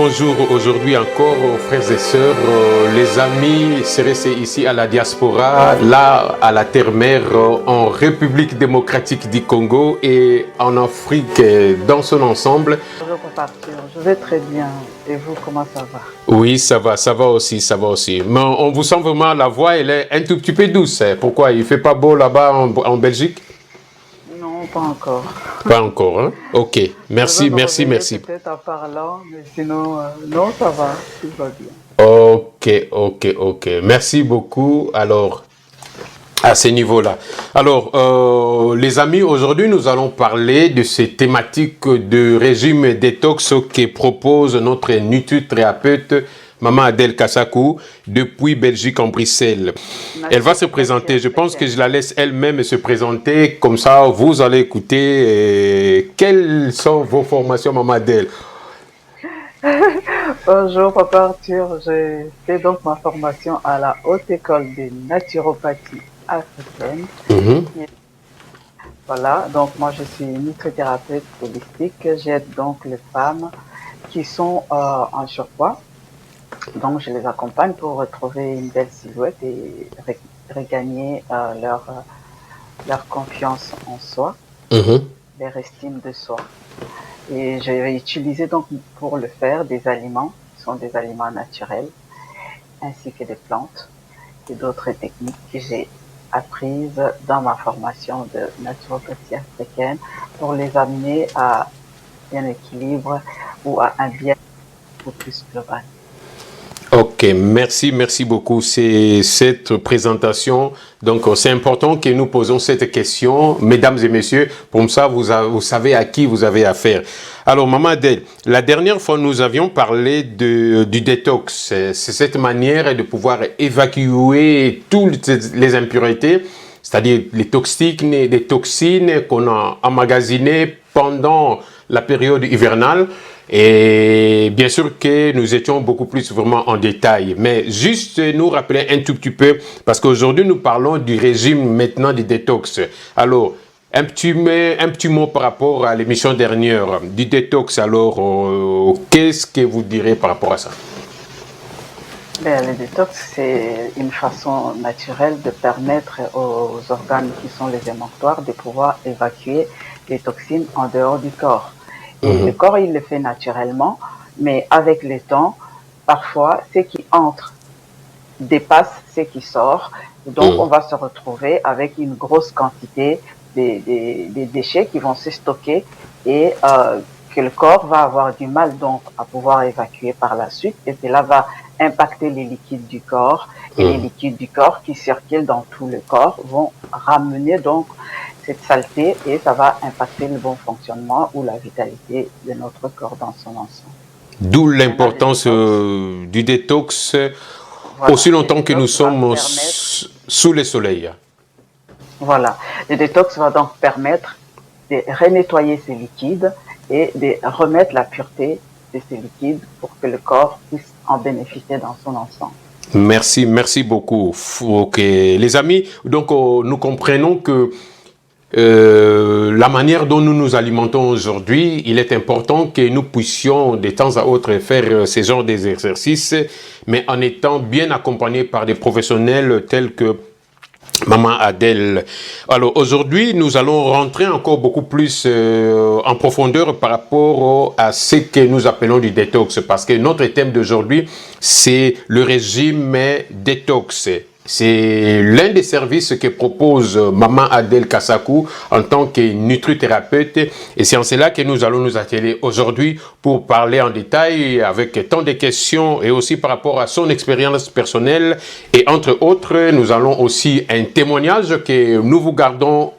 bonjour aujourd'hui encore, frères et sœurs, les amis CRC ici à la diaspora, là à la terre-mère, en République démocratique du Congo et en Afrique dans son ensemble. Bonjour Papa Arthur, je vais très bien. Et vous, comment ça va? Oui, ça va aussi, ça va aussi. Mais on vous sent vraiment, la voix, elle est un tout petit peu douce. Pourquoi? Il fait pas beau là-bas en Belgique? Non, pas encore. Pas encore, hein? Ok, merci. Peut-être en parlant, mais sinon, non, ça va, tout va bien. Ok. Merci beaucoup. Alors, à ce niveau-là. Alors, les amis, aujourd'hui, nous allons parler de ces thématiques de régime détox que propose notre nutrithérapeute Maman Adèle Kassakou depuis Belgique en Bruxelles. Elle va se présenter. Je pense que je la laisse elle-même se présenter. Comme ça, vous allez écouter. Quelles sont vos formations, Maman Adèle? Bonjour Papa Arthur, j'ai fait donc ma formation à la Haute École de Naturopathie africaine. Voilà, donc moi je suis nutrithérapeute holistique. J'aide donc les femmes qui sont en surpoids. Donc je les accompagne pour retrouver une belle silhouette et regagner leur confiance en soi, leur estime de soi. Et je vais utiliser donc pour le faire des aliments qui sont des aliments naturels, ainsi que des plantes et d'autres techniques que j'ai apprises dans ma formation de naturopathie africaine pour les amener à un équilibre ou à un bien beaucoup plus global. Ok, merci beaucoup. C'est cette présentation. Donc, c'est important que nous posons cette question, mesdames et messieurs. Pour ça, vous savez à qui vous avez affaire. Alors, Maman Adèle, la dernière fois, nous avions parlé du détox. C'est cette manière de pouvoir évacuer toutes les impuretés, c'est-à-dire les toxines qu'on a emmagasinées pendant la période hivernale. Et bien sûr que nous étions beaucoup plus vraiment en détail, mais juste nous rappeler un tout petit peu, parce qu'aujourd'hui nous parlons du régime maintenant du détox. Alors, un petit mot par rapport à l'émission dernière du détox. Alors, qu'est-ce que vous direz par rapport à ça? Le détox, c'est une façon naturelle de permettre aux organes qui sont les émonctoires de pouvoir évacuer les toxines en dehors du corps. Et le corps, il le fait naturellement, mais avec le temps, parfois, ce qui entre dépasse ce qui sort. Donc, on va se retrouver avec une grosse quantité des déchets qui vont se stocker et que le corps va avoir du mal donc à pouvoir évacuer par la suite. Et cela va impacter les liquides du corps. Et les liquides du corps qui circulent dans tout le corps vont ramener donc cette saleté et ça va impacter le bon fonctionnement ou la vitalité de notre corps dans son ensemble. D'où l'importance du détox, voilà, aussi longtemps que nous sommes sous le soleil. Voilà, le détox va donc permettre de renettoyer ces liquides et de remettre la pureté de ces liquides pour que le corps puisse en bénéficier dans son ensemble. Merci beaucoup. Ok, les amis, donc nous comprenons que la manière dont nous nous alimentons aujourd'hui, il est important que nous puissions de temps à autre faire ce genre d'exercices, mais en étant bien accompagnés par des professionnels tels que Maman Adèle. Alors aujourd'hui, nous allons rentrer encore beaucoup plus en profondeur par rapport à ce que nous appelons du détox, parce que notre thème d'aujourd'hui, c'est le régime détox. C'est l'un des services que propose Maman Adèle Kassakou en tant que nutrithérapeute. Et c'est en cela que nous allons nous atteler aujourd'hui pour parler en détail avec tant de questions et aussi par rapport à son expérience personnelle. Et entre autres, nous allons aussi un témoignage que nous vous gardons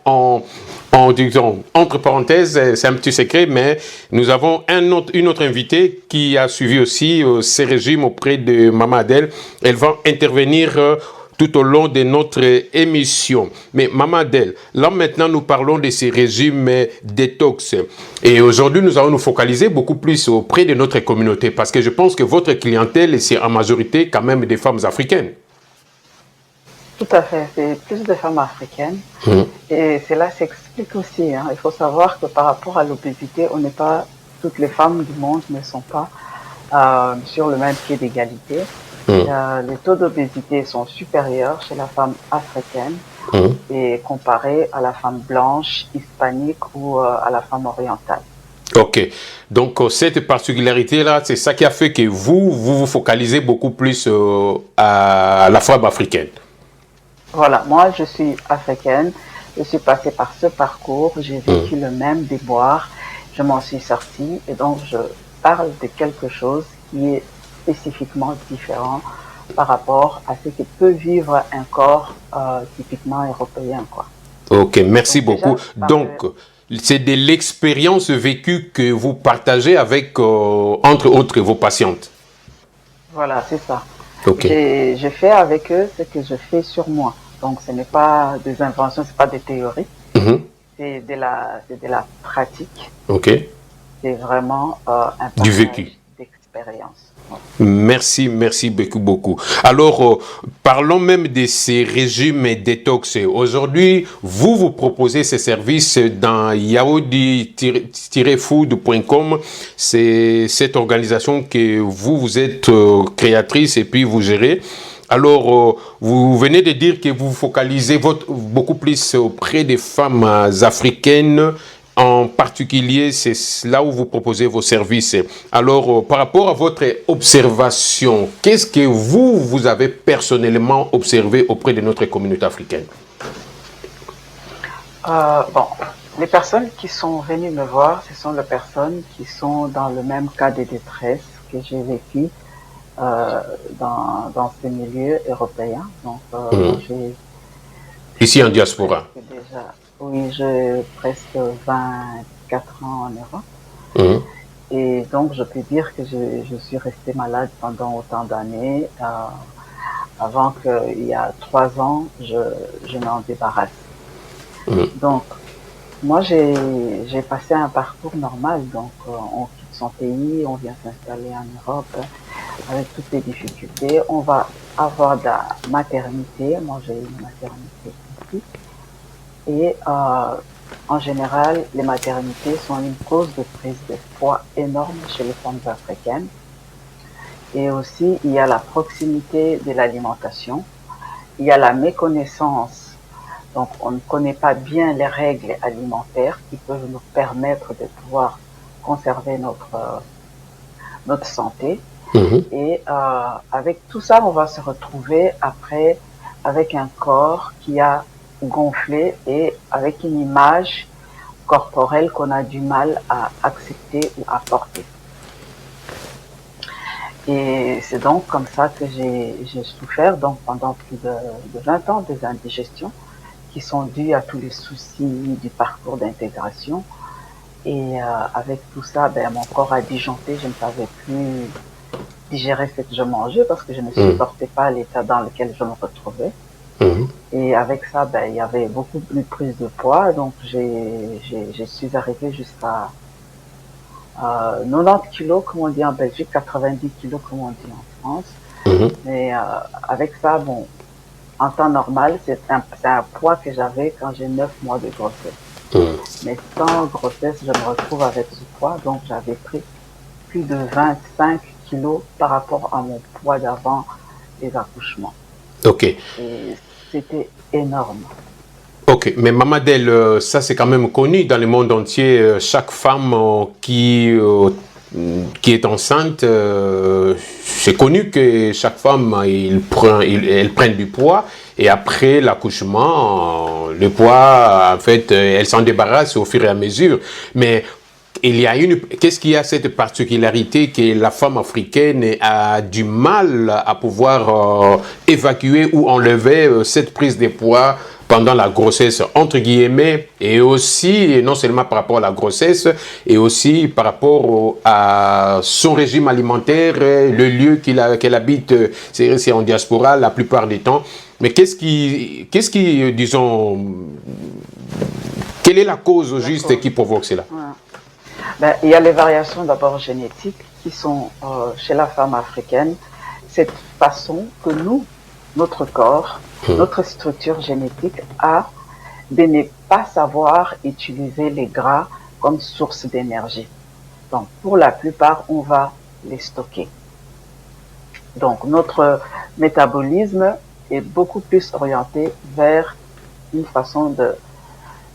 disons, entre parenthèses, c'est un petit secret, mais nous avons une autre invitée qui a suivi aussi ces régimes auprès de Maman Adèle. Elle va intervenir tout au long de notre émission. Mais Maman Adèle, là maintenant nous parlons de ces régimes détox. Et aujourd'hui nous allons nous focaliser beaucoup plus auprès de notre communauté parce que je pense que votre clientèle, c'est en majorité quand même des femmes africaines. Tout à fait, c'est plus de femmes africaines. Et cela s'explique aussi. Il faut savoir que par rapport à l'obésité, toutes les femmes du monde ne sont pas sur le même pied d'égalité. Hum, Les taux d'obésité sont supérieurs chez la femme africaine hum. et comparé à la femme blanche, hispanique ou à la femme orientale. Ok. Donc, cette particularité-là, c'est ça qui a fait que vous focalisez beaucoup plus à la femme africaine. Voilà, moi je suis africaine, je suis passée par ce parcours, j'ai Hum. vécu le même déboire, je m'en suis sortie et donc je parle de quelque chose qui est spécifiquement différent par rapport à ce que peut vivre un corps typiquement européen, quoi. Ok, merci Donc beaucoup. déjà, Donc, c'est de l'expérience vécue que vous partagez avec, entre autres, vos patientes. voilà, c'est ça. Ok. Je fais avec eux ce que je fais sur moi. Donc ce n'est pas des inventions, c'est pas des théories, Mhm. c'est de la pratique. Ok. C'est vraiment un Du partage vécu. d'expérience. Ouais. Merci, merci beaucoup, beaucoup. Alors, parlons même de ces régimes et détox. Aujourd'hui, vous proposez ces services dans yaoudi-food.com. C'est cette organisation que vous êtes créatrice et puis vous gérez. Alors, vous venez de dire que vous focalisez beaucoup plus auprès des femmes africaines. En particulier, c'est là où vous proposez vos services. Alors, par rapport à votre observation, qu'est-ce que vous avez personnellement observé auprès de notre communauté africaine? Bon, les personnes qui sont venues me voir, ce sont les personnes qui sont dans le même cas de détresse que j'ai vécu dans ces milieux européens. Donc, moi, Mmh. j'ai Ici en fait diaspora. presque déjà, oui, j'ai presque 24 ans en Europe. Mmh. Et donc, je peux dire que je suis restée malade pendant autant d'années, avant qu'il y a 3 ans, je m'en débarrasse. Mmh. Donc, moi, j'ai passé un parcours normal. Donc, on quitte son pays, on vient s'installer en Europe avec toutes les difficultés. On va avoir de la maternité. Moi, j'ai eu une maternité ici. Et en général, les maternités sont une cause de prise de poids énorme chez les femmes africaines. Et aussi, il y a la proximité de l'alimentation. Il y a la méconnaissance. Donc, on ne connaît pas bien les règles alimentaires qui peuvent nous permettre de pouvoir conserver notre santé. Mmh. Et avec tout ça, on va se retrouver après avec un corps qui a gonflé et avec une image corporelle qu'on a du mal à accepter ou à porter. Et c'est donc comme ça que j'ai souffert donc pendant plus de 20 ans des indigestions qui sont dues à tous les soucis du parcours d'intégration. Et avec tout ça, ben, mon corps a disjoncté, je ne savais plus digérer ce que je mangeais parce que je ne Mmh. supportais pas l'état dans lequel je me retrouvais. Mmh. Et avec ça, ben, il y avait beaucoup plus de prise de poids, donc je suis arrivée jusqu'à 90 kilos, comme on dit en Belgique, 90 kilos, comme on dit en France. Mmh. Mais avec ça, bon, en temps normal, c'est un poids que j'avais quand j'ai 9 mois de grossesse. Mmh. Mais sans grossesse, je me retrouve avec ce poids, donc j'avais pris plus de 25 kilos par rapport à mon poids d'avant les accouchements. Ok. Et c'était énorme. Ok, mais Mamadel, ça c'est quand même connu dans le monde entier. Chaque femme qui est enceinte, c'est connu que chaque femme, elle prend du poids et après l'accouchement, le poids, en fait, elle s'en débarrasse au fur et à mesure. Mais qu'est-ce qu'il y a cette particularité que la femme africaine a du mal à pouvoir évacuer ou enlever cette prise de poids pendant la grossesse, entre guillemets, et aussi, et non seulement par rapport à la grossesse, et aussi par rapport à son régime alimentaire, le lieu qu'elle habite, c'est en diaspora la plupart du temps. Mais qu'est-ce qui, disons, quelle est la cause juste qui provoque cela? Ouais. Ben, il y a les variations d'abord génétiques qui sont chez la femme africaine. Cette façon que nous, notre corps, notre structure génétique a de ne pas savoir utiliser les gras comme source d'énergie. Donc, pour la plupart, on va les stocker. Donc, notre métabolisme est beaucoup plus orienté vers une façon de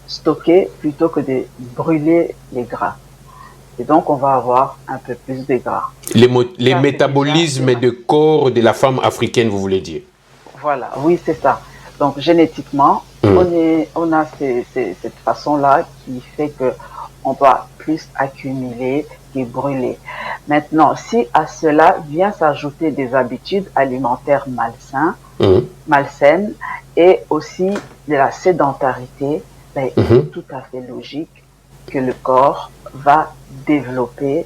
stocker plutôt que de brûler les gras. Et donc, on va avoir un peu plus de gras. Les métabolismes de corps de la femme africaine, vous voulez dire? Voilà, oui, c'est ça. Donc, génétiquement, on a cette façon-là qui fait que on va plus accumuler et brûler. Maintenant, si à cela vient s'ajouter des habitudes alimentaires malsaines et aussi de la sédentarité, ben, il est tout à fait logique que le corps va développer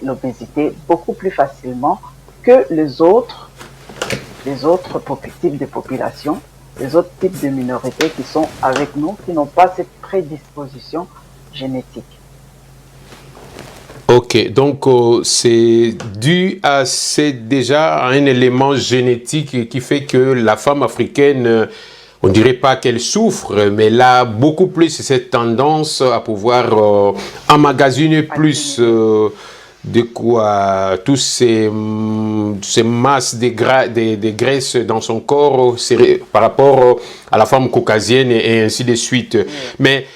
l'obésité beaucoup plus facilement que les autres types de populations, les autres types de minorités qui sont avec nous, qui n'ont pas cette prédisposition génétique. Ok, donc c'est dû à déjà un élément génétique qui fait que la femme africaine, on dirait pas qu'elle souffre, mais elle a beaucoup plus cette tendance à pouvoir emmagasiner plus de quoi, tous ces masses de graisse dans son corps par rapport à la femme caucasienne et ainsi de suite. Mais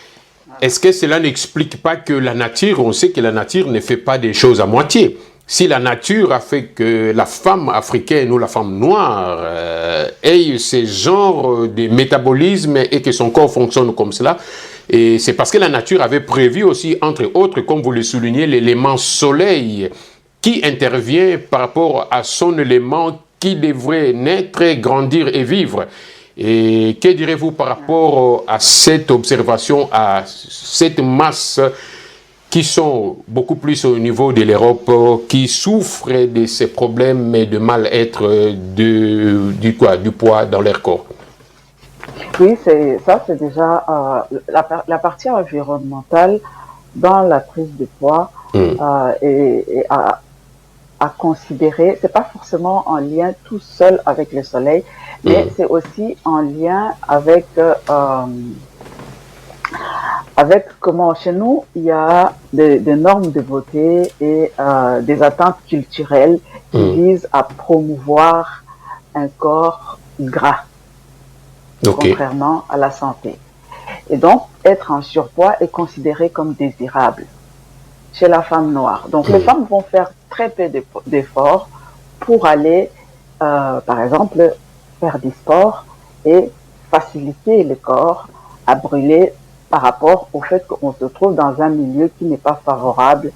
est-ce que cela n'explique pas que la nature, on sait que la nature ne fait pas des choses à moitié. Si la nature a fait que la femme africaine ou la femme noire ait ce genre de métabolisme et que son corps fonctionne comme cela, et c'est parce que la nature avait prévu aussi, entre autres, comme vous le soulignez, l'élément soleil qui intervient par rapport à son élément qui devrait naître, grandir et vivre. Et que direz-vous par rapport à cette observation, à cette masse qui sont beaucoup plus au niveau de l'Europe, qui souffrent de ces problèmes de mal-être, du poids dans leur corps? Oui, c'est déjà la partie environnementale dans la prise de poids et à considérer. C'est pas forcément en lien tout seul avec le soleil, mais c'est aussi en lien avec comment chez nous il y a des normes de beauté et des attentes culturelles qui visent à promouvoir un corps gras, contrairement à la santé. Et donc, être en surpoids est considéré comme désirable chez la femme noire. Donc, les femmes vont faire très peu d'efforts pour aller, par exemple, faire du sport et faciliter le corps à brûler par rapport au fait qu'on se trouve dans un milieu qui n'est pas favorable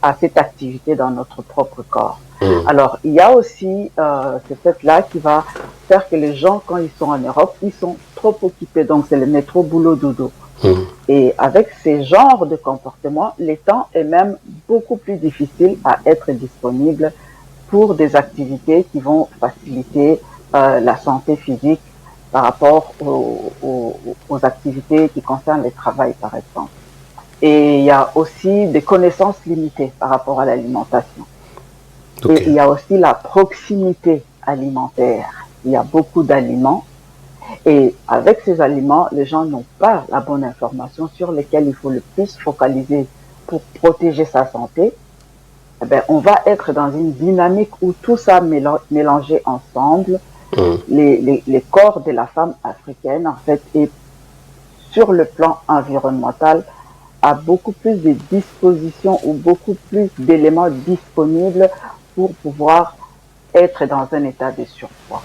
à cette activité dans notre propre corps. Alors, il y a aussi ce fait-là qui va faire que les gens, quand ils sont en Europe, ils sont trop occupés. Donc, c'est le métro boulot dodo. Et avec ces genres de comportements, le temps est même beaucoup plus difficile à être disponible pour des activités qui vont faciliter la santé physique par rapport aux activités qui concernent le travail, par exemple. Et il y a aussi des connaissances limitées par rapport à l'alimentation. Et il y a aussi la proximité alimentaire. Il y a beaucoup d'aliments. Et avec ces aliments, les gens n'ont pas la bonne information sur lesquels il faut le plus focaliser pour protéger sa santé. Eh bien, on va être dans une dynamique où tout ça mélangé ensemble, les corps de la femme africaine, en fait, et sur le plan environnemental, a beaucoup plus de dispositions ou beaucoup plus d'éléments disponibles pour pouvoir être dans un état de surpoids.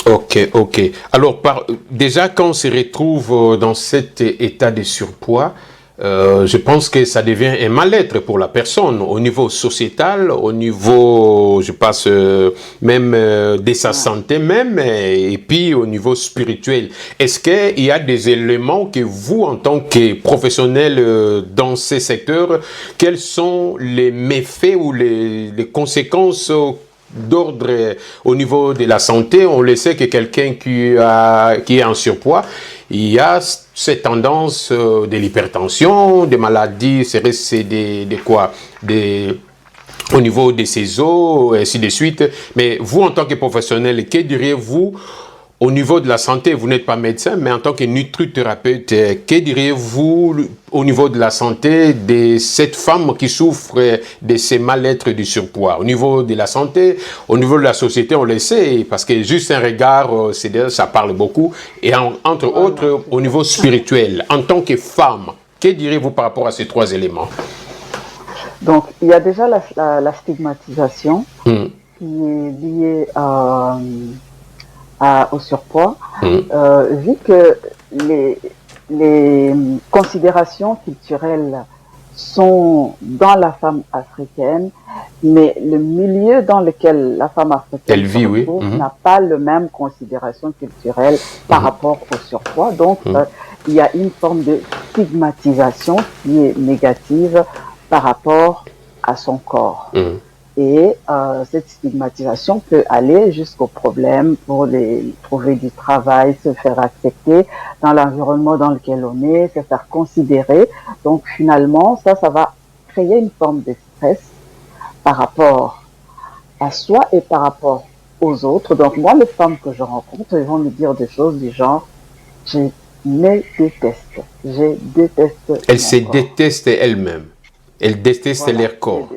Ok. Alors, déjà, quand on se retrouve dans cet état de surpoids, je pense que ça devient un mal-être pour la personne au niveau sociétal, au niveau, je pense, même de sa santé même, et puis au niveau spirituel. Est-ce qu'il y a des éléments que vous, en tant que professionnel dans ces secteurs, quels sont les méfaits ou les conséquences d'ordre au niveau de la santé? On le sait que quelqu'un qui est en surpoids, il y a cette tendance de l'hypertension, des maladies, c'est au niveau de ses os, et ainsi de suite. Mais vous, en tant que professionnel, que diriez-vous au niveau de la santé, vous n'êtes pas médecin, mais en tant que nutrithérapeute, que diriez-vous au niveau de la santé de cette femme qui souffre de ces mal-être du surpoids? Au niveau de la santé, au niveau de la société, on le sait, parce que juste un regard, ça parle beaucoup. Et entre autres, au niveau spirituel, en tant que femme, que direz-vous par rapport à ces trois éléments? Donc, il y a déjà la stigmatisation qui est liée au surpoids, vu que les considérations culturelles sont dans la femme africaine, mais le milieu dans lequel la femme africaine se retrouve n'a pas le même considération culturelle par rapport au surpoids. Donc, il y a une forme de stigmatisation qui est négative par rapport à son corps. Et cette stigmatisation peut aller jusqu'au problème pour trouver du travail, se faire accepter dans l'environnement dans lequel on est, se faire considérer. Donc finalement, ça va créer une forme de stress par rapport à soi et par rapport aux autres. Donc moi, les femmes que je rencontre, elles vont me dire des choses du genre, je me déteste. Je déteste. Elles se détestent elles-mêmes. Elles détestent leur corps.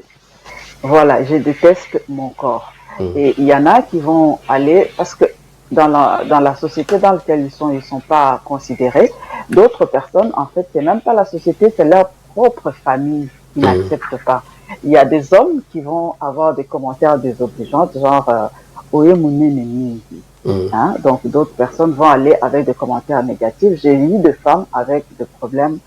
Voilà, je déteste mon corps. Et il y en a qui vont aller, parce que dans la société dans laquelle ils sont pas considérés. D'autres personnes, en fait, c'est même pas la société, c'est leur propre famille qui n'accepte pas. Il y a des hommes qui vont avoir des commentaires désobligeants, genre, hein? Donc d'autres personnes vont aller avec des commentaires négatifs. J'ai eu des femmes avec des problèmes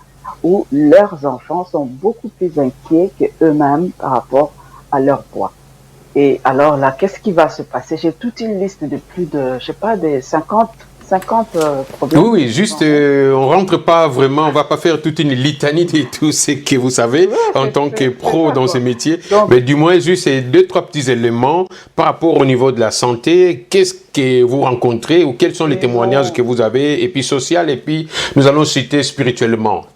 où leurs enfants sont beaucoup plus inquiets qu'eux-mêmes par rapport à leur poids. Et alors là, qu'est-ce qui va se passer? J'ai toute une liste de plus de, je sais pas, des 50 problèmes. Oui, juste, on rentre pas vraiment, on va pas faire toute une litanie de tout ce que vous savez en tant que pro dans ce métier, mais du moins juste ces 2-3 petits éléments par rapport au niveau de la santé. Qu'est-ce que vous rencontrez ou quels sont les témoignages que vous avez, et puis social, et puis nous allons citer spirituellement.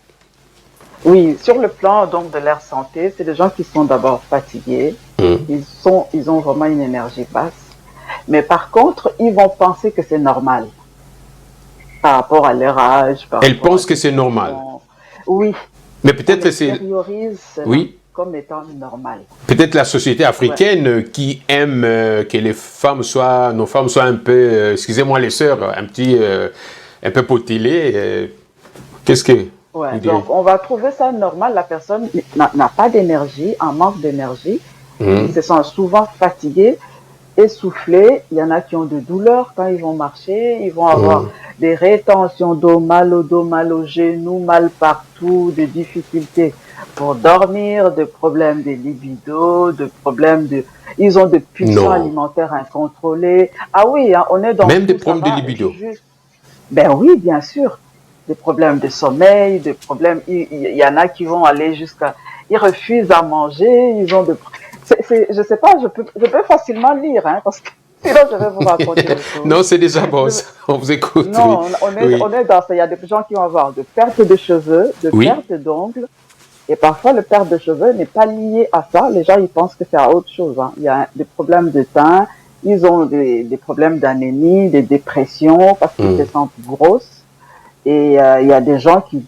Oui, sur le plan donc de leur santé, c'est des gens qui sont d'abord fatigués, ils ont vraiment une énergie basse, mais par contre, ils vont penser que c'est normal par rapport à leur âge. Elles pensent que c'est normal. Oui. Mais peut-être que c'est... Oui. Comme étant normal. Peut-être la société africaine qui aime que les femmes soient, nos femmes soient un peu, excusez-moi les sœurs, un peu potilées. Qu'est-ce que... Ouais, donc on va trouver ça normal. La personne n'a pas d'énergie, en manque d'énergie. Ils se sentent souvent fatigués, essoufflés. Il y en a qui ont des douleurs quand ils vont marcher. Ils vont avoir des rétentions d'eau, mal au dos, mal aux genoux, mal partout, des difficultés pour dormir, des problèmes de libido, des problèmes de... Ils ont des pulsions alimentaires incontrôlées. Ah oui, hein, on est dans... Même des problèmes de libido. Ben oui, bien sûr. Des problèmes de sommeil, des problèmes... Il y en a qui vont aller jusqu'à... Ils refusent à manger, ils ont de... je sais pas, je peux facilement lire, hein, parce que sinon je vais vous raconter des choses. Non, c'est déjà bon, on vous écoute. Non, on est dans ça. Il y a des gens qui vont avoir de perte de cheveux, de perte d'ongles, et parfois le perte de cheveux n'est pas lié à ça. Les gens, ils pensent que c'est à autre chose, hein. Il y a des problèmes de teint, ils ont des problèmes d'anémie, des dépressions, parce qu'ils se sentent grosses. Et il y a des gens qui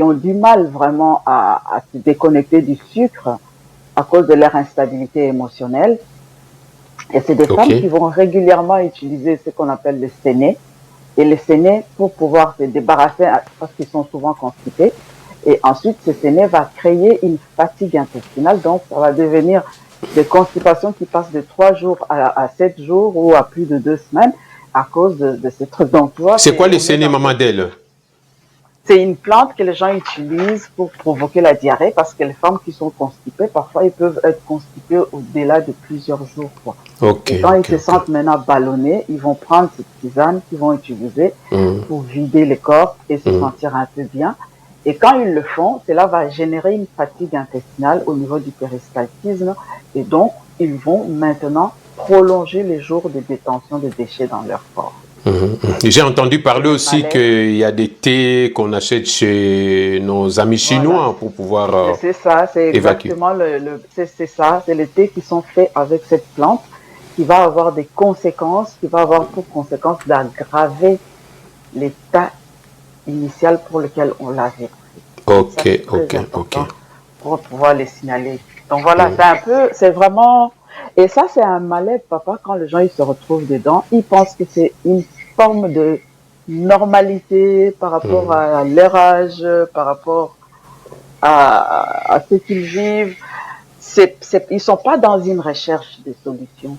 ont du mal vraiment à se déconnecter du sucre à cause de leur instabilité émotionnelle. Et c'est des femmes qui vont régulièrement utiliser ce qu'on appelle le séné. Et le séné, pour pouvoir se débarrasser, parce qu'ils sont souvent constipés. Et ensuite, ce séné va créer une fatigue intestinale. Donc, ça va devenir des constipations qui passent de 3 jours à 7 jours ou à plus de 2 semaines à cause de ces trucs d'emploi. C'est quoi le séné, Maman Del? C'est une plante que les gens utilisent pour provoquer la diarrhée, parce que les femmes qui sont constipées, parfois, ils peuvent être constipés au-delà de plusieurs jours, quoi. Et quand ils se sentent maintenant ballonnés, ils vont prendre cette tisane qu'ils vont utiliser pour vider le corps et se sentir un peu bien. Et quand ils le font, cela va générer une fatigue intestinale au niveau du péristaltisme. Et donc, ils vont maintenant prolonger les jours de détention de déchets dans leur corps. J'ai entendu parler aussi qu'il y a des thés qu'on achète chez nos amis chinois pour pouvoir c'est ça, c'est exactement c'est ça, c'est les thés qui sont faits avec cette plante qui va avoir des conséquences, qui va avoir pour conséquence d'aggraver l'état initial pour lequel on l'avait pris. Ça, Ok, c'est très ok, ok. important pour pouvoir les signaler. Donc voilà, c'est un peu, c'est vraiment, et ça c'est un mal-être, papa, quand les gens ils se retrouvent dedans, ils pensent que c'est une forme de normalité par rapport à leur âge, par rapport à ce qu'ils vivent. Ils sont pas dans une recherche de solutions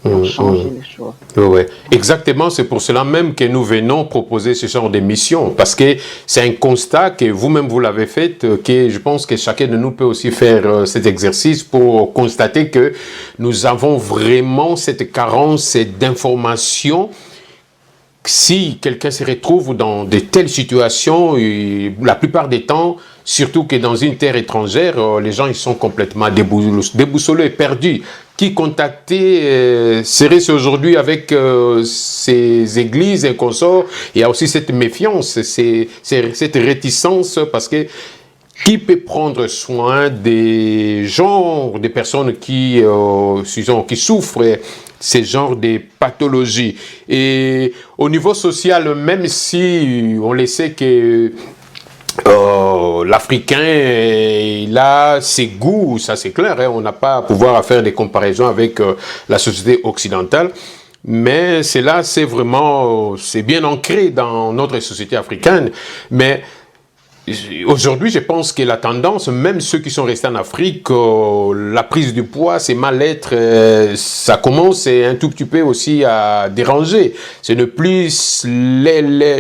pour changer les choses. Ouais. Exactement, c'est pour cela même que nous venons proposer ce genre d'émission, parce que c'est un constat que vous-même vous l'avez fait, que je pense que chacun de nous peut aussi faire cet exercice pour constater que nous avons vraiment cette carence d'informations. Si quelqu'un se retrouve dans de telles situations, la plupart des temps, surtout que dans une terre étrangère, les gens ils sont complètement déboussolés, perdus. Qui contacter serait-ce aujourd'hui avec ces églises et consorts? Il y a aussi cette méfiance, cette réticence, parce que qui peut prendre soin des gens, des personnes qui souffrent ces genres de pathologies. Et au niveau social, même si on le sait que l'Africain, il a ses goûts, ça c'est clair, hein, on n'a pas à pouvoir faire des comparaisons avec la société occidentale, mais cela c'est bien ancré dans notre société africaine. Mais aujourd'hui, je pense que la tendance, même ceux qui sont restés en Afrique, la prise du poids, ces mal-être, ça commence un tout petit peu aussi à déranger. Ce n'est plus,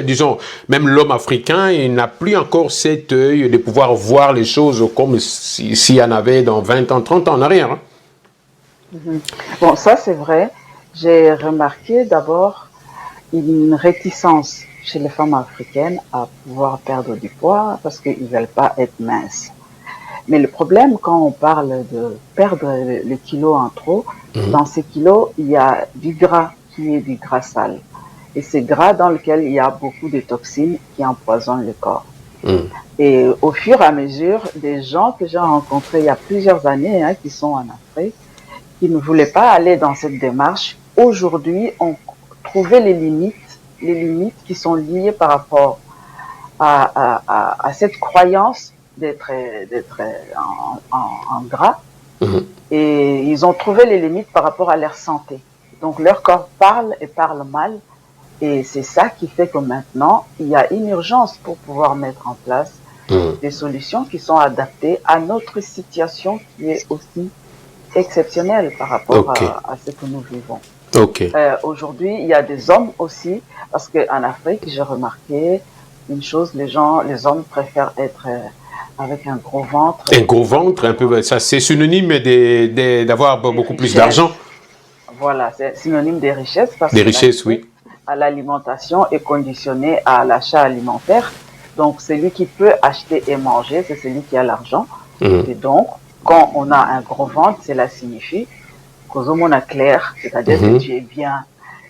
disons, même l'homme africain, il n'a plus encore cet œil de pouvoir voir les choses comme s'il y en avait dans 20 ans, 30 ans en arrière. Hein. Bon, ça c'est vrai. J'ai remarqué d'abord une réticence chez les femmes africaines à pouvoir perdre du poids parce qu'ils ne veulent pas être minces. Mais le problème, quand on parle de perdre les kilos en trop, dans ces kilos, il y a du gras qui est du gras sale. Et c'est gras dans lequel il y a beaucoup de toxines qui empoisonnent le corps. Et au fur et à mesure, des gens que j'ai rencontrés il y a plusieurs années, hein, qui sont en Afrique, qui ne voulaient pas aller dans cette démarche, aujourd'hui ont trouvé les limites qui sont liées par rapport à cette croyance d'être en gras. Et ils ont trouvé les limites par rapport à leur santé. Donc leur corps parle et parle mal. Et c'est ça qui fait que maintenant, il y a une urgence pour pouvoir mettre en place des solutions qui sont adaptées à notre situation qui est aussi exceptionnelle par rapport à ce que nous vivons. Aujourd'hui, il y a des hommes aussi, parce qu'en Afrique, j'ai remarqué une chose, les hommes préfèrent être avec un gros ventre. Un gros ventre, un peu, ça c'est synonyme d'avoir beaucoup plus d'argent. Voilà, c'est synonyme des richesses. Parce des richesses, oui. À l'alimentation est conditionnée à l'achat alimentaire. Donc, celui qui peut acheter et manger, c'est celui qui a l'argent. Et donc, quand on a un gros ventre, cela signifie qu'aux hommes a clair, c'est-à-dire que tu es bien.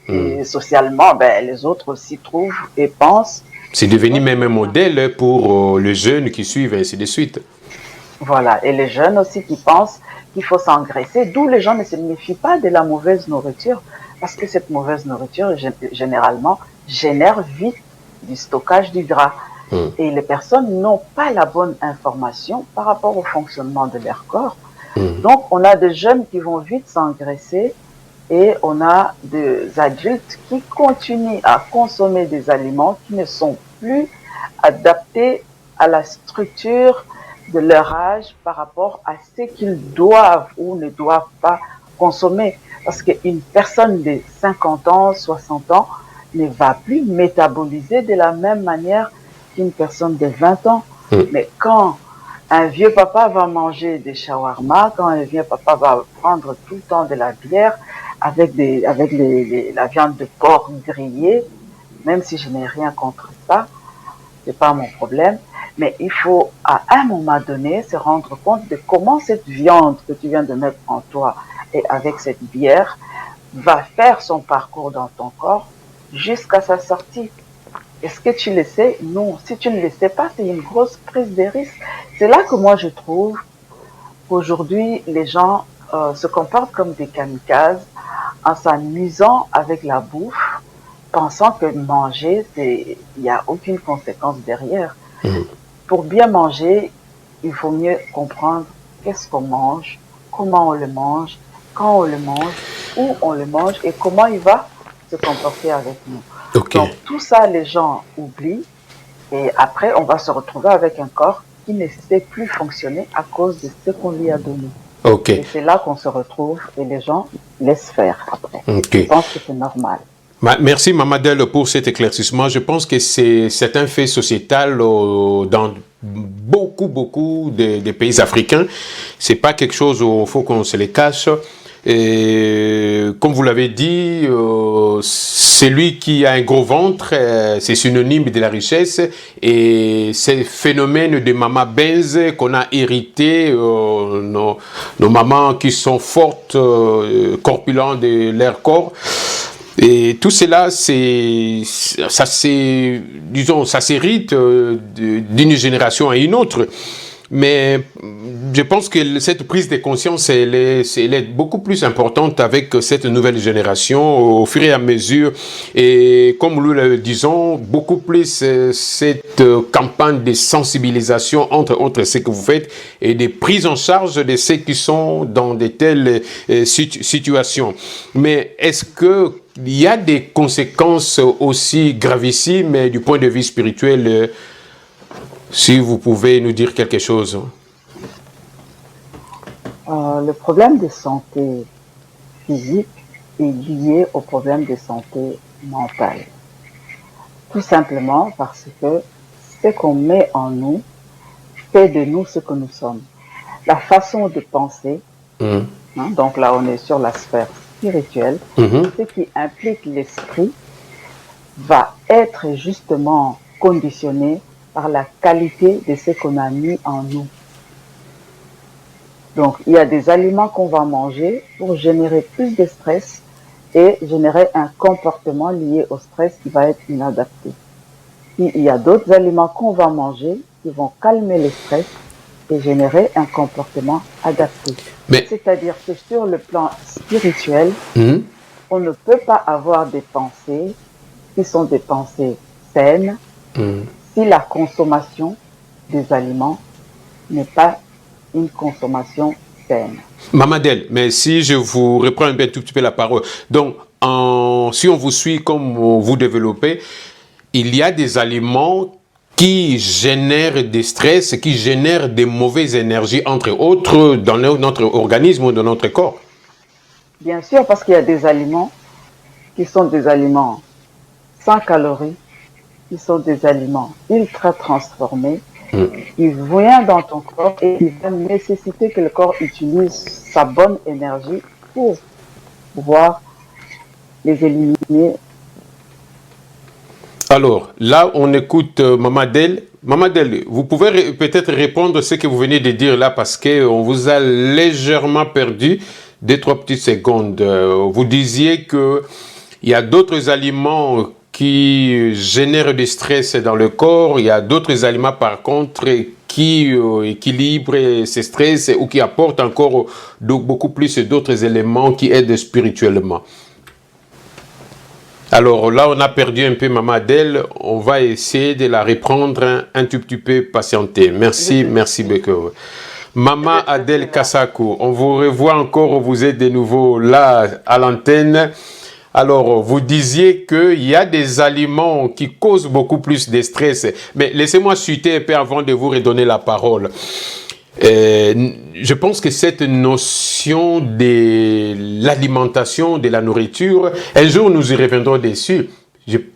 Et socialement, ben, les autres aussi trouvent et pensent. C'est devenu même un modèle pour les jeunes qui suivent, ainsi de suite. Voilà, et les jeunes aussi qui pensent qu'il faut s'engraisser, d'où les gens ne se méfient pas de la mauvaise nourriture, parce que cette mauvaise nourriture, généralement, génère vite du stockage du gras. Et les personnes n'ont pas la bonne information par rapport au fonctionnement de leur corps. Donc, on a des jeunes qui vont vite s'engraisser et on a des adultes qui continuent à consommer des aliments qui ne sont plus adaptés à la structure de leur âge par rapport à ce qu'ils doivent ou ne doivent pas consommer. Parce qu'une personne de 50 ans, 60 ans ne va plus métaboliser de la même manière qu'une personne de 20 ans. Mais quand un vieux papa va manger des shawarma, quand un vieux papa va prendre tout le temps de la bière avec la viande de porc grillée, même si je n'ai rien contre ça, c'est pas mon problème, mais il faut à un moment donné se rendre compte de comment cette viande que tu viens de mettre en toi et avec cette bière va faire son parcours dans ton corps jusqu'à sa sortie. Est-ce que tu le sais? Non. Si tu ne le sais pas, c'est une grosse prise de risque. C'est là que moi je trouve qu'aujourd'hui les gens se comportent comme des kamikazes en s'amusant avec la bouffe, pensant que manger, il n'y a aucune conséquence derrière. Pour bien manger, il faut mieux comprendre qu'est-ce qu'on mange, comment on le mange, quand on le mange, où on le mange et comment il va se comporter avec nous. Ok. Donc tout ça, les gens oublient et après, on va se retrouver avec un corps qui ne sait plus fonctionner à cause de ce qu'on lui a donné. Ok. Et c'est là qu'on se retrouve et les gens laissent faire après. Ok. Je pense que c'est normal. Merci Mamadel pour cet éclaircissement. Je pense que c'est un fait sociétal dans beaucoup des pays africains. C'est pas quelque chose où il faut qu'on se les cache. Et comme vous l'avez dit, celui qui a un gros ventre, c'est synonyme de la richesse. Et ces phénomènes de Mama Benz qu'on a hérité, nos mamans qui sont fortes, corpulentes de leur corps. Et tout cela, ça s'hérite d'une génération à une autre. Mais je pense que cette prise de conscience, elle est beaucoup plus importante avec cette nouvelle génération au fur et à mesure. Et comme nous le disons, beaucoup plus cette campagne de sensibilisation, entre autres, ce que vous faites, et de prise en charge de ceux qui sont dans de telles situations. Mais est-ce que il y a des conséquences aussi gravissimes du point de vue spirituel, si vous pouvez nous dire quelque chose? Le problème de santé physique est lié au problème de santé mentale. Tout simplement parce que ce qu'on met en nous fait de nous ce que nous sommes. La façon de penser, donc là on est sur la sphère spirituelle, ce qui implique l'esprit va être justement conditionné par la qualité de ce qu'on a mis en nous. Donc, il y a des aliments qu'on va manger pour générer plus de stress et générer un comportement lié au stress qui va être inadapté. Puis, il y a d'autres aliments qu'on va manger qui vont calmer le stress et générer un comportement adapté. C'est-à-dire que sur le plan spirituel, on ne peut pas avoir des pensées qui sont des pensées saines si la consommation des aliments n'est pas une consommation saine. Mamadel, mais si je vous reprends un tout petit peu la parole, donc si on vous suit comme vous développez, il y a des aliments qui génèrent des stress, qui génèrent des mauvaises énergies, entre autres, dans notre organisme ou dans notre corps. Bien sûr, parce qu'il y a des aliments qui sont des aliments sans calories, qui sont des aliments ultra transformés. Il vient dans ton corps et il va nécessiter que le corps utilise sa bonne énergie pour pouvoir les éliminer. Alors, là, on écoute Mamadel. Mamadel, vous pouvez peut-être répondre à ce que vous venez de dire là parce qu'on vous a légèrement perdu 2-3 petites secondes. Vous disiez qu'il y a d'autres aliments qui génèrent du stress dans le corps. Il y a d'autres aliments, par contre, qui équilibrent ces stress ou qui apportent encore beaucoup plus d'autres éléments qui aident spirituellement. Alors là, on a perdu un peu Maman Adèle. On va essayer de la reprendre un tout petit peu patienter. Merci beaucoup. Maman Adèle Kassakou, on vous revoit encore, vous êtes de nouveau là à l'antenne. Alors, vous disiez qu'il y a des aliments qui causent beaucoup plus de stress. Mais laissez-moi chuter un peu avant de vous redonner la parole. Je pense que cette notion de l'alimentation, de la nourriture, un jour nous y reviendrons dessus.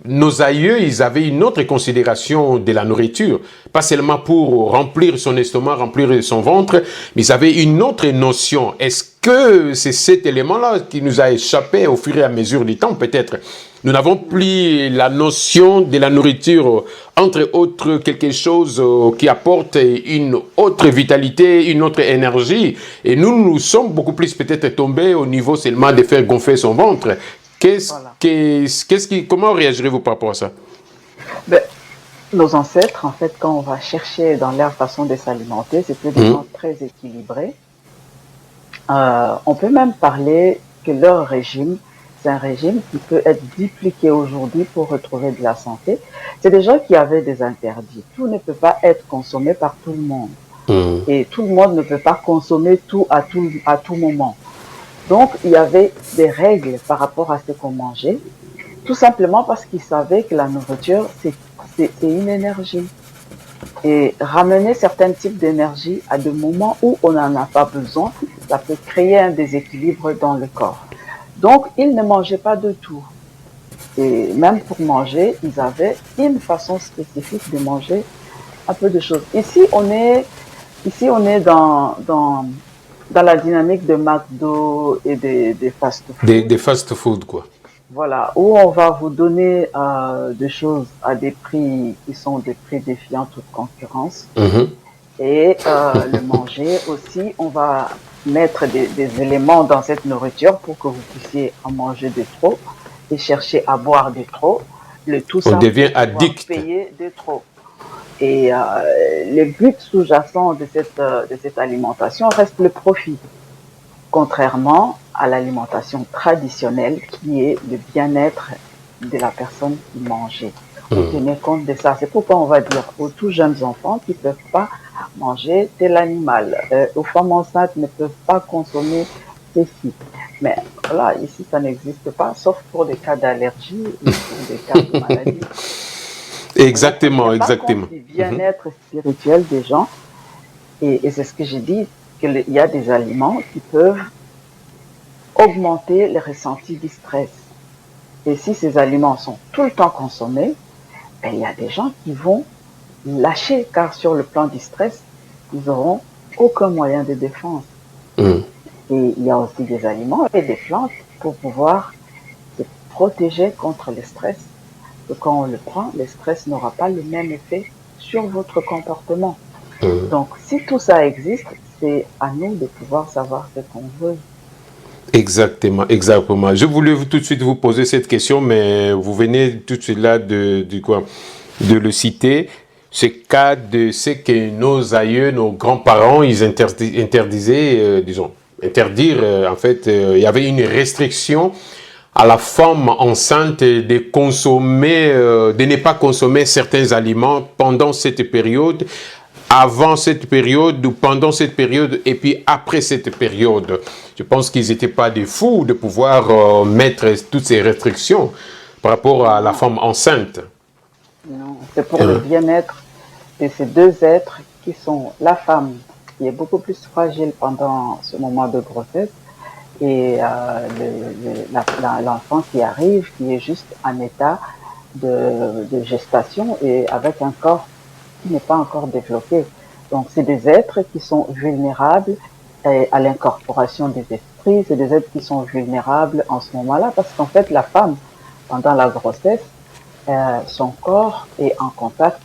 Nos aïeux, ils avaient une autre considération de la nourriture, pas seulement pour remplir son estomac, remplir son ventre, mais ils avaient une autre notion. Est-ce que c'est cet élément-là qui nous a échappé au fur et à mesure du temps, peut-être? Nous n'avons plus la notion de la nourriture, entre autres quelque chose qui apporte une autre vitalité, une autre énergie. Et nous sommes beaucoup plus peut-être tombés au niveau seulement de faire gonfler son ventre. Comment réagirez-vous par rapport à ça? Nos ancêtres, en fait, quand on va chercher dans leur façon de s'alimenter, c'était des gens très équilibrés. On peut même parler que leur régime c'est un régime qui peut être dupliqué aujourd'hui pour retrouver de la santé. C'est des gens qui avaient des interdits. Tout ne peut pas être consommé par tout le monde. Et tout le monde ne peut pas consommer tout à tout moment. Donc, il y avait des règles par rapport à ce qu'on mangeait, tout simplement parce qu'ils savaient que la nourriture, c'est une énergie. Et ramener certains types d'énergie à des moments où on n'en a pas besoin, ça peut créer un déséquilibre dans le corps. Donc, ils ne mangeaient pas de tout. Et même pour manger, ils avaient une façon spécifique de manger un peu de choses. Ici, on est dans la dynamique de McDo et des fast-food. Des fast-food, quoi. Voilà, où on va vous donner des choses à des prix qui sont des prix défiant toute concurrence. Et le manger aussi, on va mettre des éléments dans cette nourriture pour que vous puissiez en manger de trop et chercher à boire de trop. Le tout ça on devient addict. Payer de trop. Et le but sous-jacent de cette alimentation reste le profit, contrairement à l'alimentation traditionnelle qui est le bien-être de la personne qui mangeait. On tenait compte de ça. C'est pourquoi on va dire aux tout jeunes enfants qui ne peuvent pas manger tel animal, aux femmes enceintes ne peuvent pas consommer ceci. Mais voilà, ici ça n'existe pas, sauf pour des cas d'allergie ou pour des cas de maladie. Exactement, exactement. Du bien-être spirituel des gens. Et c'est ce que j'ai dit, qu'il y a des aliments qui peuvent augmenter les ressentis du stress. Et si ces aliments sont tout le temps consommés, ben, il y a des gens qui vont lâcher, car sur le plan du stress, ils n'auront aucun moyen de défense. Et il y a aussi des aliments et des plantes pour pouvoir se protéger contre le stress. Que quand on le prend, le stress n'aura pas le même effet sur votre comportement. Donc, si tout ça existe, c'est à nous de pouvoir savoir ce qu'on veut. Exactement, exactement. Je voulais tout de suite vous poser cette question, mais vous venez tout de suite là de le citer. Ce cas de ce que nos aïeux, nos grands-parents, ils interdisaient, interdire, en fait, il y avait une restriction à la femme enceinte de consommer, de ne pas consommer certains aliments pendant cette période, avant cette période ou pendant cette période et puis après cette période. Je pense qu'ils n'étaient pas des fous de pouvoir mettre toutes ces restrictions par rapport à la femme enceinte. Non, c'est pour le bien-être de ces deux êtres qui sont la femme qui est beaucoup plus fragile pendant ce moment de grossesse et l'enfant qui arrive, qui est juste en état de gestation et avec un corps qui n'est pas encore développé. Donc, c'est des êtres qui sont vulnérables à l'incorporation des esprits, c'est des êtres qui sont vulnérables en ce moment-là, parce qu'en fait, la femme, pendant la grossesse, son corps est en contact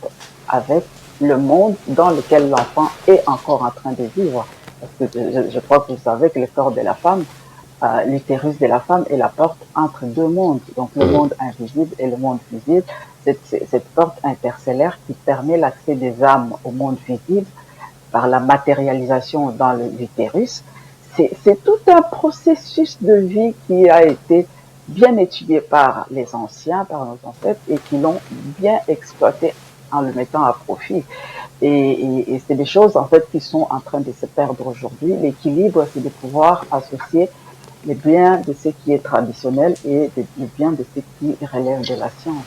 avec le monde dans lequel l'enfant est encore en train de vivre. Parce que je crois que vous savez que le corps de la femme, l'utérus de la femme est la porte entre deux mondes, donc le monde invisible et le monde visible. Cette porte interstellaire qui permet l'accès des âmes au monde visible par la matérialisation dans l'utérus. C'est tout un processus de vie qui a été bien étudié par les anciens, par nos ancêtres, et qui l'ont bien exploité en le mettant à profit. Et c'est des choses en fait qui sont en train de se perdre aujourd'hui. L'équilibre, c'est de pouvoir associer les biens de ce qui est traditionnel et les biens de ce qui relève de la science.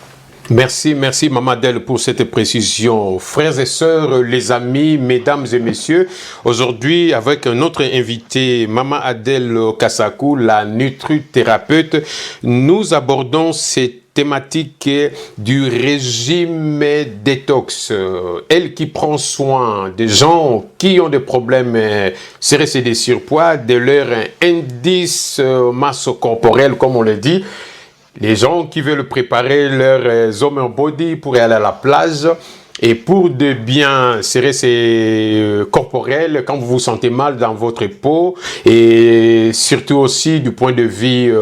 Merci, merci Maman Adèle pour cette précision. Frères et sœurs, les amis, mesdames et messieurs, aujourd'hui avec un autre invité, Maman Adèle Kassakou, la nutrithérapeute, nous abordons cette thématique du régime détox. Elle qui prend soin des gens qui ont des problèmes CRC de surpoids, de leur indice masse corporelle, comme on le dit. Les gens qui veulent préparer leurs hommes en body pour aller à la plage et pour de bien serrer ces corporels quand vous vous sentez mal dans votre peau et surtout aussi du point de vue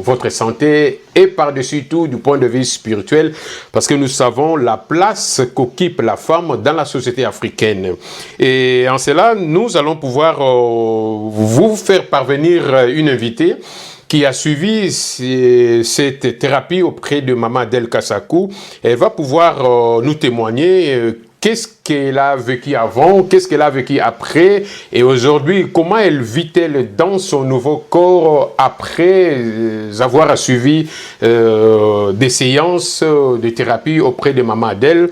votre santé et par-dessus tout du point de vue spirituel parce que nous savons la place qu'occupe la femme dans la société africaine. Et en cela, nous allons pouvoir vous faire parvenir une invitée qui a suivi cette thérapie auprès de Maman Adèle Kassakou. Elle va pouvoir nous témoigner qu'est-ce qu'elle a vécu avant, qu'est-ce qu'elle a vécu après, et aujourd'hui, comment elle vit-elle dans son nouveau corps après avoir suivi des séances de thérapie auprès de Maman Adèle.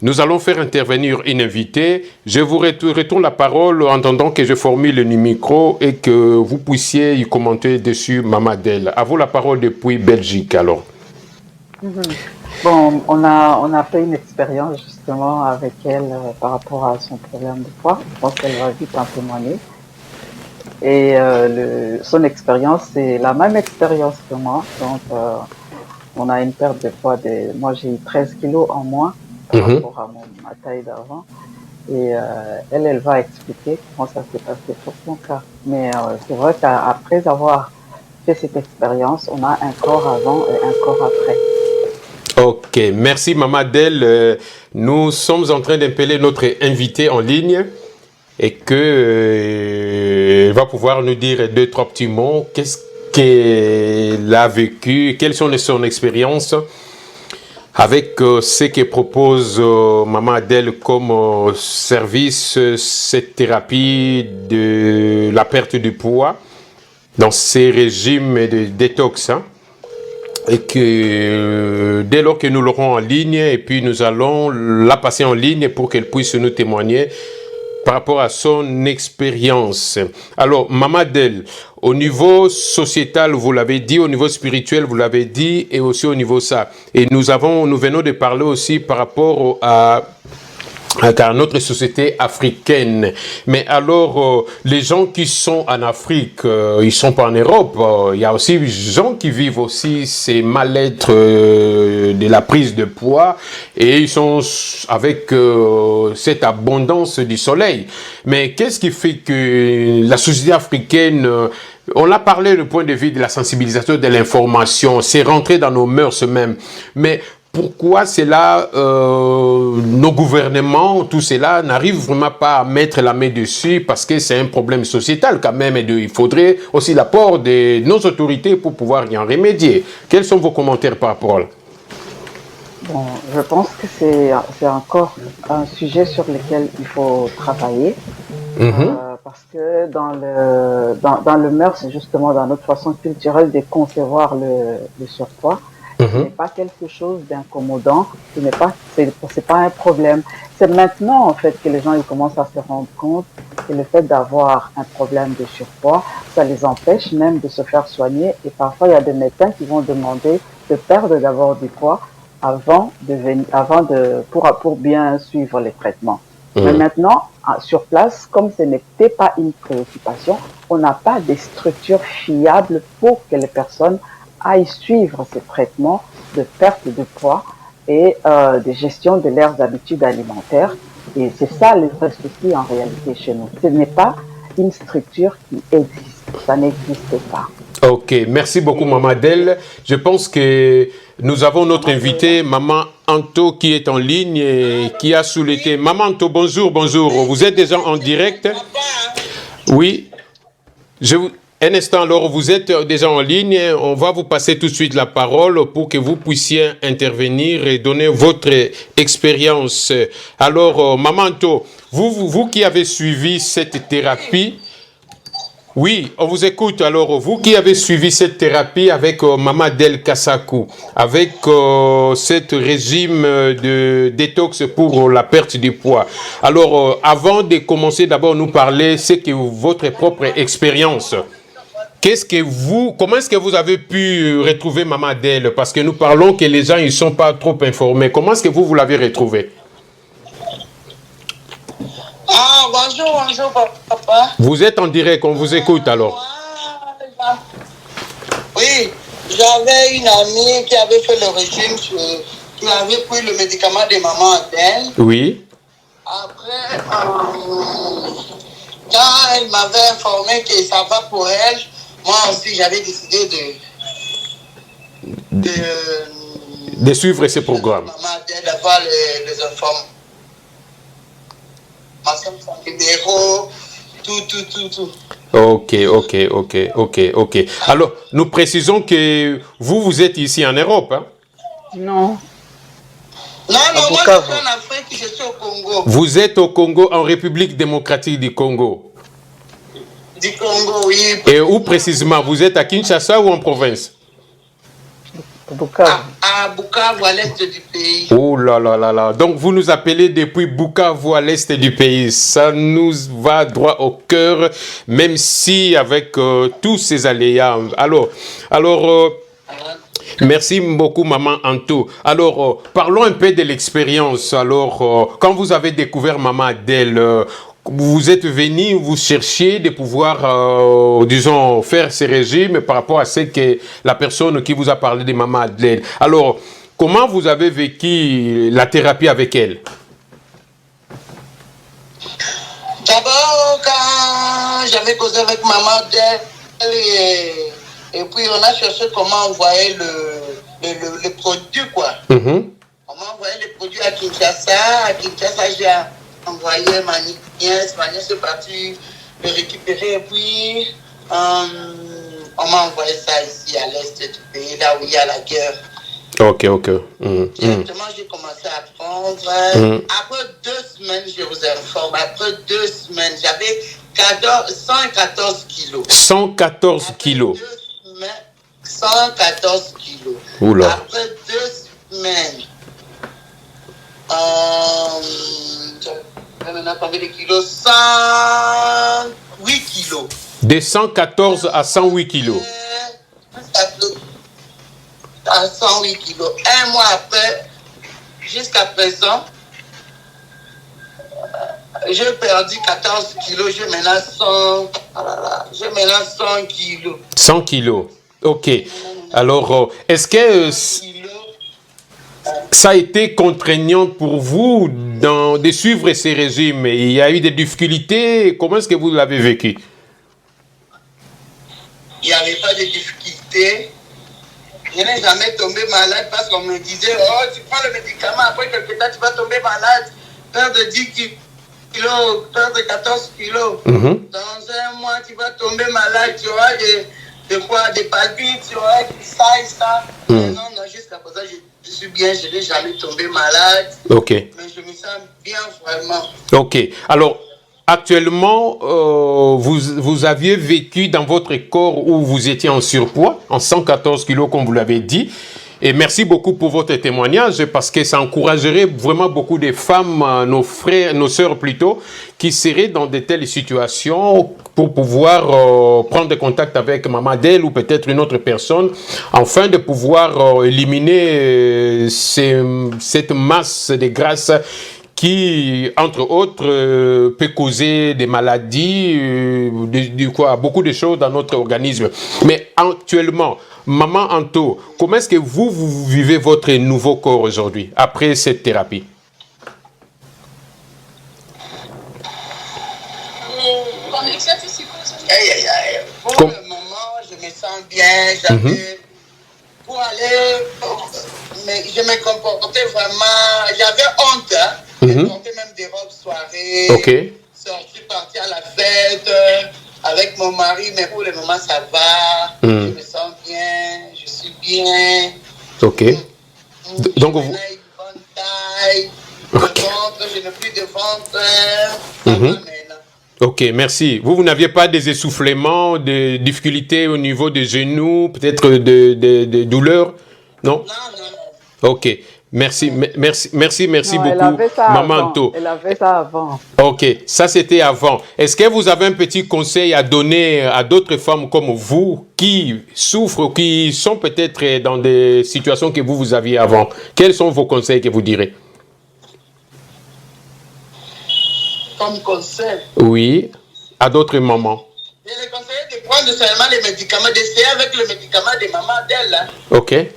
Nous allons faire intervenir une invitée. Je vous retourne la parole en attendant que je formule le micro et que vous puissiez y commenter dessus, Maman Adèle. À vous la parole depuis Belgique, alors. Bon, on a fait une expérience justement avec elle par rapport à son problème de poids. Je pense qu'elle va vite en témoigner. Et son expérience, c'est la même expérience que moi. Donc, on a une perte de poids. Moi, j'ai eu 13 kilos en moins par rapport à ma taille d'avant. Et elle va expliquer comment ça s'est passé pour son cas. Mais c'est vrai qu'après avoir fait cette expérience, on a un corps avant et un corps après. Ok, merci Maman Adèle. Nous sommes en train d'appeler notre invité en ligne et elle va pouvoir nous dire 2-3 petits mots. Qu'est-ce qu'elle a vécu, quelles sont son expériences avec ce que propose Maman Adèle comme service, cette thérapie de la perte du poids dans ces régimes de détox. Et que dès lors que nous l'aurons en ligne, et puis nous allons la passer en ligne pour qu'elle puisse nous témoigner par rapport à son expérience. Alors, Maman Adèle, au niveau sociétal, vous l'avez dit, au niveau spirituel, vous l'avez dit, et aussi au niveau ça. Et nous venons de parler aussi par rapport à notre société africaine. Mais alors, les gens qui sont en Afrique, ils sont pas en Europe. Il y a aussi des gens qui vivent aussi ces mal-être de la prise de poids et ils sont avec cette abondance du soleil. Mais qu'est-ce qui fait que la société africaine... on a parlé du point de vue de la sensibilisation, de l'information, c'est rentré dans nos mœurs même. Mais pourquoi nos gouvernements, tout cela, n'arrivent vraiment pas à mettre la main dessus parce que c'est un problème sociétal quand même et il faudrait aussi l'apport de nos autorités pour pouvoir y en remédier. Quels sont vos commentaires par rapport à ça? Bon, je pense que c'est encore un sujet sur lequel il faut travailler. Parce que dans le mœurs, justement, dans notre façon culturelle de concevoir le surpoids, ce n'est pas quelque chose d'incommodant, c'est pas un problème. C'est maintenant, en fait, que les gens ils commencent à se rendre compte que le fait d'avoir un problème de surpoids, ça les empêche même de se faire soigner. Et parfois, il y a des médecins qui vont demander de perdre d'abord du poids pour bien suivre les traitements. Mais maintenant, sur place, comme ce n'était pas une préoccupation, on n'a pas de structure fiable pour que les personnes aillent suivre ces traitements de perte de poids et de gestion de leurs habitudes alimentaires. Et c'est ça le vrai souci en réalité chez nous. Ce n'est pas une structure qui existe. Ça n'existe pas. Ok, merci beaucoup Maman Adèle. Je pense que nous avons notre invité, Maman Anto, qui est en ligne et qui a soulevé. Maman Anto, bonjour, bonjour. Vous êtes déjà en direct? Oui. Un instant, alors, vous êtes déjà en ligne. On va vous passer tout de suite la parole pour que vous puissiez intervenir et donner votre expérience. Alors, Maman Anto, vous qui avez suivi cette thérapie, oui, on vous écoute. Alors, vous qui avez suivi cette thérapie avec Maman Adèle Kassakou, avec ce régime de détox pour la perte du poids. Alors, avant de commencer, d'abord nous parler, c'est que votre propre expérience. Comment est-ce que vous avez pu retrouver Maman Adèle? Parce que nous parlons que les gens ne sont pas trop informés. Comment est-ce que vous l'avez retrouvée? Ah, bonjour, papa. Vous êtes en direct, on vous écoute alors. Oui, j'avais une amie qui avait fait le régime, qui avait pris le médicament de Maman Adèle. Oui. Après, quand elle m'avait informé que ça va pour elle, moi aussi j'avais décidé de suivre ce programme. Maman Adèle, d'avoir les informations. Numéro, tout. Ok, ok, ok, ok, ok. Alors, nous précisons que vous êtes ici en Europe, hein? Non, Non, à non, moi je Bukavu. suis en Afrique, je suis au Congo. Vous êtes au Congo, en République démocratique du Congo. Du Congo, oui. Et où précisément? Vous êtes à Kinshasa ou en province? Bukavu. À Bukavu, à l'est du pays. Oh là là là là. Donc vous nous appelez depuis Bukavu à l'est du pays. Ça nous va droit au cœur, même si avec tous ces aléas. Alors, merci beaucoup, Maman Anto. Alors, parlons un peu de l'expérience. Alors, quand vous avez découvert Maman Adèle, vous êtes venu, vous cherchiez de pouvoir, disons, faire ces régimes par rapport à ce que la personne qui vous a parlé de Maman Adèle. Alors, comment vous avez vécu la thérapie avec elle? D'abord, quand j'avais causé avec maman d'elle, et puis on a cherché comment envoyer le produit, quoi. On m'a envoyé le produit à Kinshasa. À Kinshasa, j'ai envoyé ma nièce est partie le récupérer, et puis on m'a envoyé ça ici à l'est du pays, là où il y a la guerre. Ok, ok. Directement, j'ai commencé à prendre. Après 2 semaines, je vous informe, après 2 semaines, j'avais 114 kilos. 114 kilos. 114 kilos. Oula. Après 2 semaines, maintenant combien de kilos? 108 kilos. De 114 à 108 kilos. À 108 kilos. Un mois après, jusqu'à présent, j'ai perdu 14 kilos. J'ai maintenant 100 kilos. 100 kilos. Ok. Alors, est-ce que ça a été contraignant pour vous de suivre ces régimes? Il y a eu des difficultés. Comment est-ce que vous l'avez vécu? Il n'y avait pas de difficultés. Je n'ai jamais tombé malade parce qu'on me disait, oh, tu prends le médicament, après quelques temps, tu vas tomber malade. Perdre 10 kilos, perdre 14 kilos. Dans un mois, tu vas tomber malade, tu auras des palpites, tu auras ça et ça. Non, jusqu'à présent, je suis bien, je n'ai jamais tombé malade. Ok. Mais je me sens bien vraiment. Ok. Alors, actuellement, vous aviez vécu dans votre corps où vous étiez en surpoids, en 114 kilos, comme vous l'avez dit. Et merci beaucoup pour votre témoignage, parce que ça encouragerait vraiment beaucoup de femmes, nos frères, nos sœurs plutôt, qui seraient dans de telles situations pour pouvoir prendre contact avec Maman Adèle ou peut-être une autre personne, afin de pouvoir éliminer cette masse de graisse qui, entre autres, peut causer des maladies, beaucoup de choses dans notre organisme. Mais actuellement, Maman Anto, comment est-ce que vous vivez votre nouveau corps aujourd'hui, après cette thérapie? Pour le moment, je me sens bien. Pour aller, mais je me comportais vraiment, j'avais honte. Je portais même des robes soirées. Sorti, parti à la fête avec mon mari, mais pour le moment, ça va. Je me sens bien, je suis bien. Ok. Donc, vous... J'ai une bonne taille. Le ventre, je n'ai plus de ventre. Ok, merci. Vous n'aviez pas des essoufflements, des difficultés au niveau des genoux, peut-être de douleurs? Non? Non. Ok. Merci non, beaucoup, Maman Anto. Elle avait ça avant. Ok, ça c'était avant. Est-ce que vous avez un petit conseil à donner à d'autres femmes comme vous qui souffrent, qui sont peut-être dans des situations que vous aviez avant? Quels sont vos conseils que vous direz? Comme conseil? Oui, à d'autres mamans. Je les conseille de prendre seulement les médicaments, d'essayer avec le médicament de Maman Adèle. Ok. Elles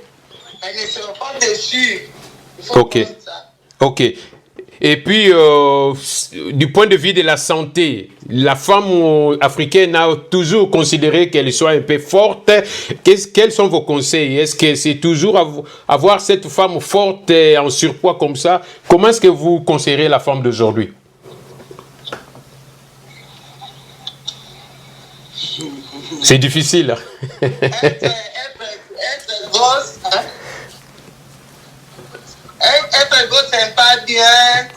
ne seront pas déçues. Ok. Ok. Et puis, du point de vue de la santé, la femme africaine a toujours considéré qu'elle soit un peu forte. Quels sont vos conseils? Est-ce que c'est toujours avoir cette femme forte en surpoids comme ça? Comment est-ce que vous conseillerez la femme d'aujourd'hui? C'est difficile. Être grosse, hein? Être grosse, c'est pas bien.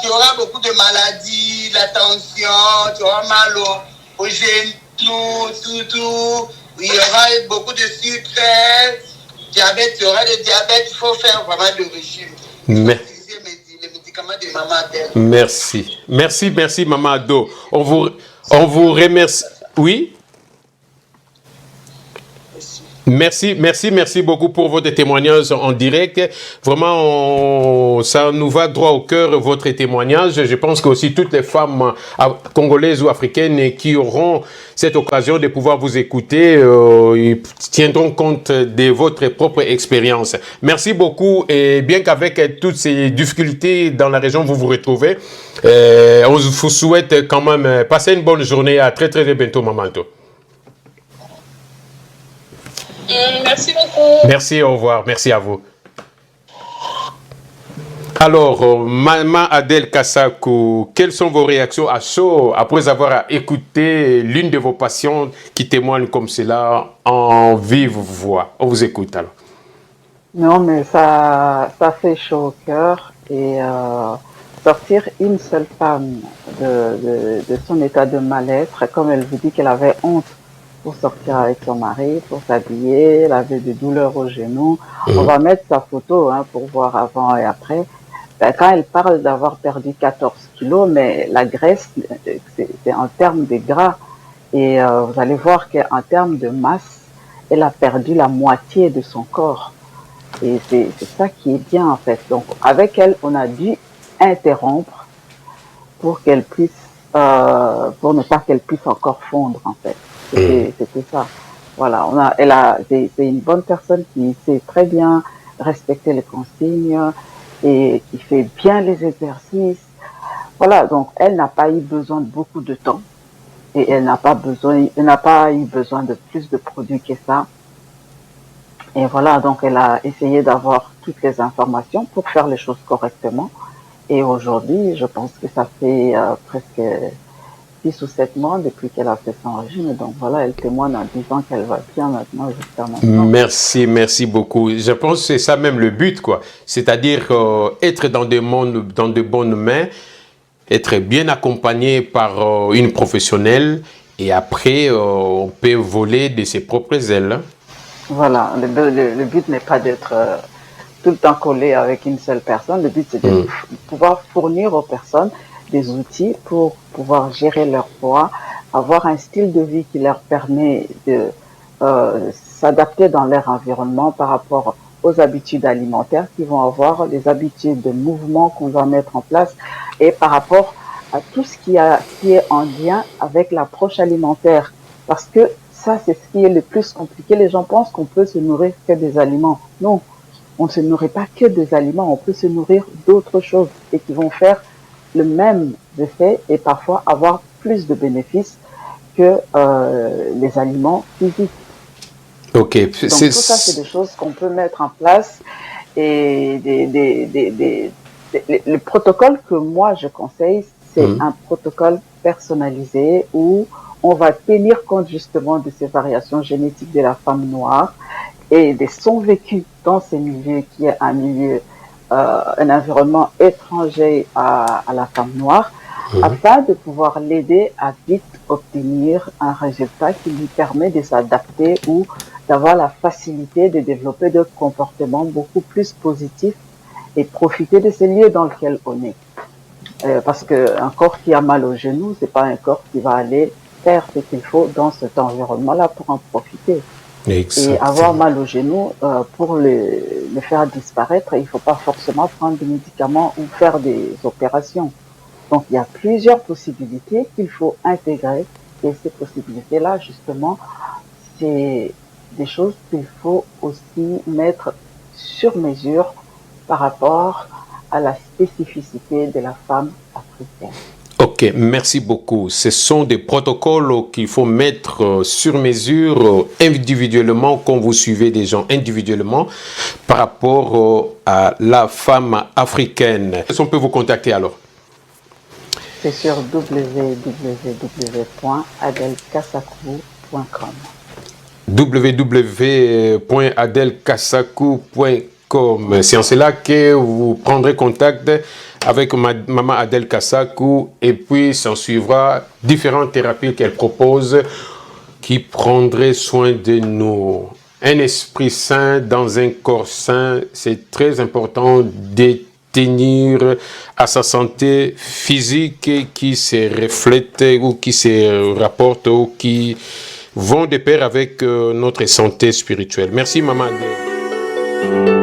Tu auras beaucoup de maladies, la tension, tu auras mal au genoux, tout. Il y aura beaucoup de sucre, diabète, tu auras le diabète, il faut faire vraiment de régime. Mais... les médicaments de Maman Adèle. Merci, Maman Ado. On vous remercie. Oui? Merci beaucoup pour votre témoignage en direct. Vraiment, ça nous va droit au cœur, votre témoignage. Je pense que aussi toutes les femmes congolaises ou africaines qui auront cette occasion de pouvoir vous écouter, ils tiendront compte de votre propre expérience. Merci beaucoup et bien qu'avec toutes ces difficultés dans la région où vous vous retrouvez, on vous souhaite quand même passer une bonne journée. À très bientôt, Maman Ado. Merci beaucoup. Merci, au revoir. Merci à vous. Alors, Maman Adèle Kassakou, quelles sont vos réactions à chaud après avoir écouté l'une de vos patientes qui témoigne comme cela en vive voix? On vous écoute alors. Non, mais ça fait chaud au cœur et sortir une seule femme de son état de mal-être, comme elle vous dit qu'elle avait honte pour sortir avec son mari, pour s'habiller, elle avait des douleurs aux genoux. On va mettre sa photo pour voir avant et après. Ben, quand elle parle d'avoir perdu 14 kilos, mais la graisse, c'est en termes de gras. Et vous allez voir qu'en termes de masse, elle a perdu la moitié de son corps. Et c'est ça qui est bien en fait. Donc avec elle, on a dû interrompre pour qu'elle puisse, pour ne pas qu'elle puisse encore fondre en fait. C'était ça. Voilà, c'est une bonne personne qui sait très bien respecter les consignes et qui fait bien les exercices. Voilà, donc elle n'a pas eu besoin de beaucoup de temps et elle n'a pas eu besoin de plus de produits que ça. Et voilà, donc elle a essayé d'avoir toutes les informations pour faire les choses correctement. Et aujourd'hui, je pense que ça fait presque 6 ou 7 mois depuis qu'elle a fait son régime. Donc voilà, elle témoigne en disant qu'elle va bien maintenant jusqu'à maintenant. Merci beaucoup. Je pense que c'est ça même le but, quoi. C'est-à-dire être dans de bonnes mains, être bien accompagné par une professionnelle et après, on peut voler de ses propres ailes. Voilà, le but n'est pas d'être tout le temps collé avec une seule personne. Le but, c'est de pouvoir fournir aux personnes des outils pour pouvoir gérer leur poids, avoir un style de vie qui leur permet de s'adapter dans leur environnement par rapport aux habitudes alimentaires qu'ils vont avoir, les habitudes de mouvement qu'on va mettre en place et par rapport à tout ce qui est en lien avec l'approche alimentaire. Parce que ça, c'est ce qui est le plus compliqué. Les gens pensent qu'on peut se nourrir que des aliments. Non, on ne se nourrit pas que des aliments, on peut se nourrir d'autres choses et qui vont faire le même effet et parfois avoir plus de bénéfices que les aliments physiques. Ok. Donc tout ça, c'est des choses qu'on peut mettre en place et le protocole que moi je conseille, c'est un protocole personnalisé où on va tenir compte justement de ces variations génétiques de la femme noire et de son vécu dans ces milieux qui est un milieu un environnement étranger à la femme noire, afin de pouvoir l'aider à vite obtenir un résultat qui lui permet de s'adapter ou d'avoir la facilité de développer des comportements beaucoup plus positifs et profiter de ces lieux dans lesquels on est. Parce qu'un corps qui a mal au genou, c'est pas un corps qui va aller faire ce qu'il faut dans cet environnement-là pour en profiter. Exactement. Et avoir mal au genou, pour le faire disparaître, il ne faut pas forcément prendre des médicaments ou faire des opérations. Donc, il y a plusieurs possibilités qu'il faut intégrer. Et ces possibilités-là, justement, c'est des choses qu'il faut aussi mettre sur mesure par rapport à la spécificité de la femme africaine. Ok, merci beaucoup. Ce sont des protocoles qu'il faut mettre sur mesure individuellement, quand vous suivez des gens individuellement par rapport à la femme africaine. Est-ce qu'on peut vous contacter alors? C'est sur www.adelkassakou.com. www.adelkasakou.com. C'est en cela que vous prendrez contact avec Maman Adel Kasakou et puis s'en suivra différentes thérapies qu'elle propose qui prendraient soin de nous. Un esprit sain dans un corps sain, c'est très important de tenir à sa santé physique qui se reflète ou qui se rapporte ou qui vont de pair avec notre santé spirituelle. Merci Maman Adel.